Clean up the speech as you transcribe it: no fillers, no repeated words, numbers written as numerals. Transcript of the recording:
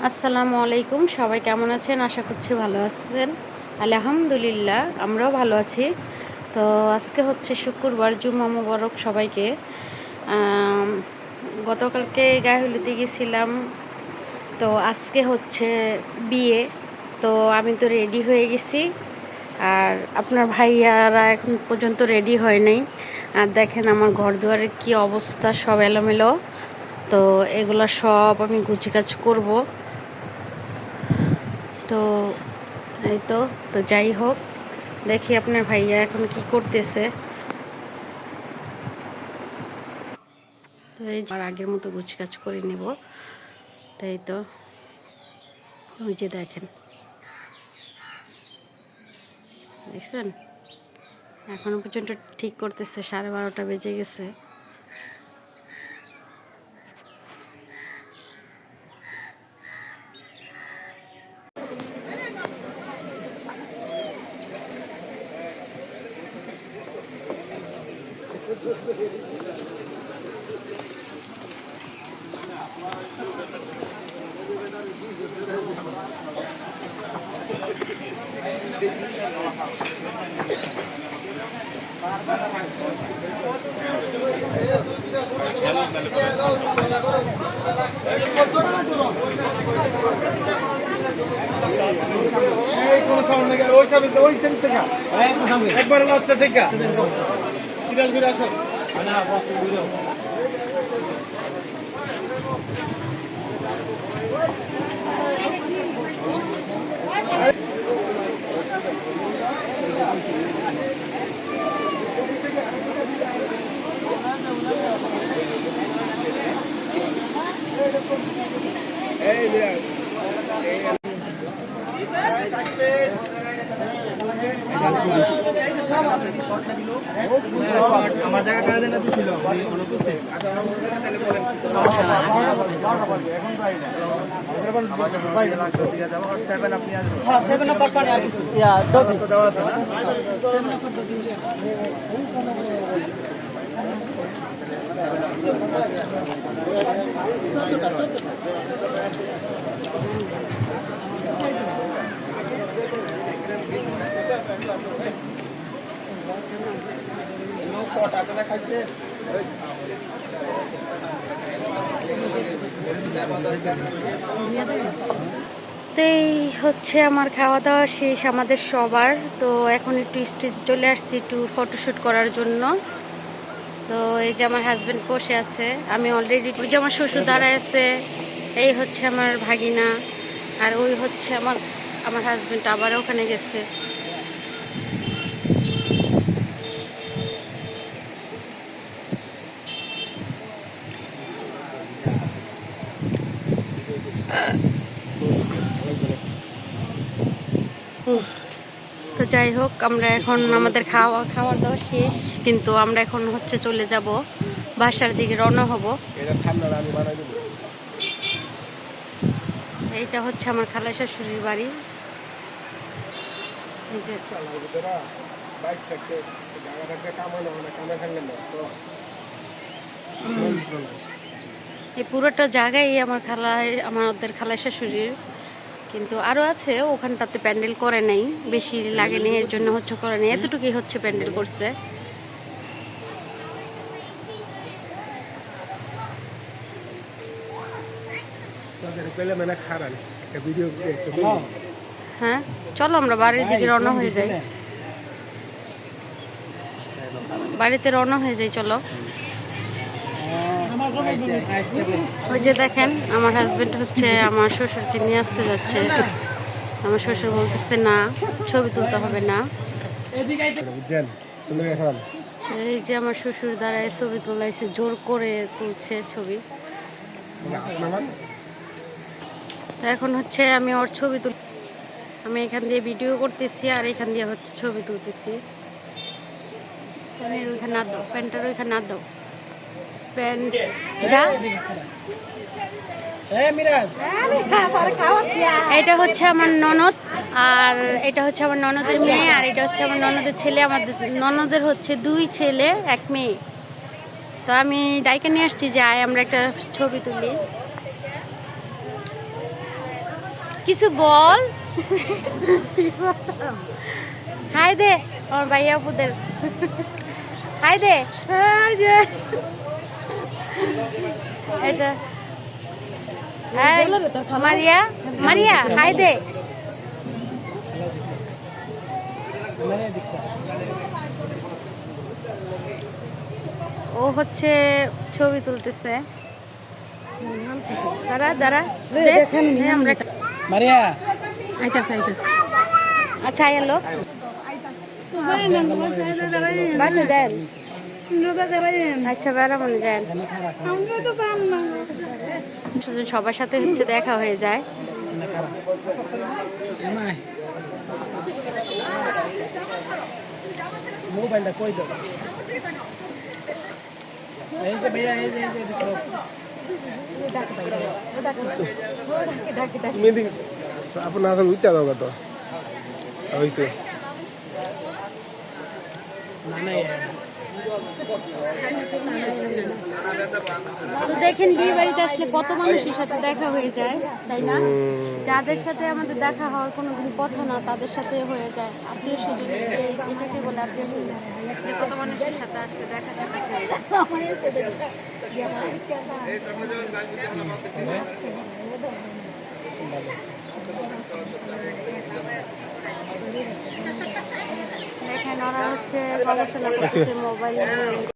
আসসালামু আলাইকুম। সবাই কেমন আছেন? আশা করছি ভালো আছেন। আলহামদুলিল্লাহ আমরাও ভালো আছি। তো আজকে হচ্ছে শুক্রবার, জুমা মুবারক সবাইকে। গতকালকে গায়ে হলুদে গেছিলাম, তো আজকে হচ্ছে বিয়ে। তো আমি তো রেডি হয়ে গেছি, আর আপনার ভাইয়ারা এখন পর্যন্ত রেডি হয় নাই। আর দেখেন আমার ঘর দুয়ারের কী অবস্থা, সব এলোমেলো। তো এগুলো সব আমি গুছিগাছ করবো। তো এই তো তো যাই হোক, দেখি আপনার ভাইয়া এখন কি করতেছে। তো এই আর আগের মতো গুছকাজ করে নেব। তাই তো ওই যে দেখেন, দেখছেন এখনো পর্যন্ত ঠিক করতেছে, 12:30 বেজে গেছে। একবার লাস্টে থেকে সিরিয়াল করে আসো। আমার জায়গা কাজে না ছিল তো এই হচ্ছে আমার খাওয়া দাওয়া শেষ আমাদের সবার। তো এখন একটু স্টেজে চলে আসছি একটু ফটোশ্যুট করার জন্য। তো এই যে আমার হাজব্যান্ড বসে আছে, আমি অলরেডি, ওই যে আমার শ্বশুর দাঁড়ায় আছে, এই হচ্ছে আমার ভাগিনা, আর ওই হচ্ছে আমার হাজব্যান্ড আবার ওখানে গেছে। তো যাই হোক, আমরা এখন আমাদের খাওয়ার দাওয়া শেষ, কিন্তু আমরা এখন হচ্ছে চলে যাব বাসার দিকে, রওনা হব। এইটা হচ্ছে আমার খালা শাশুড়ির বাড়ি। এই যে এই পুরোটা জায়গায় আমাদের খালা শাশুড়ির, কিন্তু আরও আছে ওখানটাতে প্যান্ডেল করে নাই, বেশি লাগেনি, এর জন্য হচ্ছে করে নাই, এতটুকুই হচ্ছে প্যান্ডেল করছে। হ্যাঁ চলো আমরা বাড়ির দিকে রওনা হয়ে যাই, বাড়িতে রওনা হয়ে যাই চলো। ওই যে দেখেন আমার হাজবেন্ড হচ্ছে আমার শ্বশুরকে নিয়ে আসতে যাচ্ছে। আমার শ্বশুর বলতেছে না, ছবি তুলতে হবে না। এই যে আমার শ্বশুর দ্বারায় ছবি তোলাইছে, জোর করে তুলছে ছবি। তো এখন হচ্ছে আমি ওর ছবি আমি এখান দিয়ে ভিডিও করতেছি, আর এখান দিয়ে হচ্ছে ছবি তুলতেছি। প্যান্টের ওইখানে না দাও, প্যান্টের ওইখানে না দাও, প্যান্ট যা। এটা হচ্ছে আমার ননদ, আর এটা হচ্ছে আমার ননদের মেয়ে, আর এটা হচ্ছে আমার ননদের ছেলে। আমাদের ননদের হচ্ছে 2 ছেলে 1 মেয়ে। তো আমি ডাইকে নিয়ে আসছি যে আমরা একটা ছবি তুলি। কিছু বল। হাই দে আমার ভাইয়া আপুদের, হাই দে। এটা মারিয়া, মারিয়া হাই দে। ও হচ্ছে ছবি তুলতেছে। দাঁড়া দাঁড়া, আমরা মারিয়া আচ্ছা এলো বাসা যান। আচ্ছা বেড়ামন যান, সবার সাথে হচ্ছে দেখা হয়ে যায়। মোবাইলটা কই দাও। এই যে ভাইয়া, এই যে দেখো। তুমি এদিকে আপনার উঠতে দাও কত হয়েছে। তো দেখেন বিয়ে বাড়িতে আসলে কত মানুষের সাথে দেখা হয়ে যায়, তাই না? যাদের সাথে আমাদের দেখা হওয়ার কোনোদিন কথা না, তাদের সাথে হয়ে যায়। আত্মীয় স্বজন, এটাকে বলে আত্মীয় স্বজন। কত মানুষের সাথে আজকে দেখা সাক্ষাৎ হয়ে যায়। দেখেন ওরা হচ্ছে গবেষণা করতেছে মোবাইল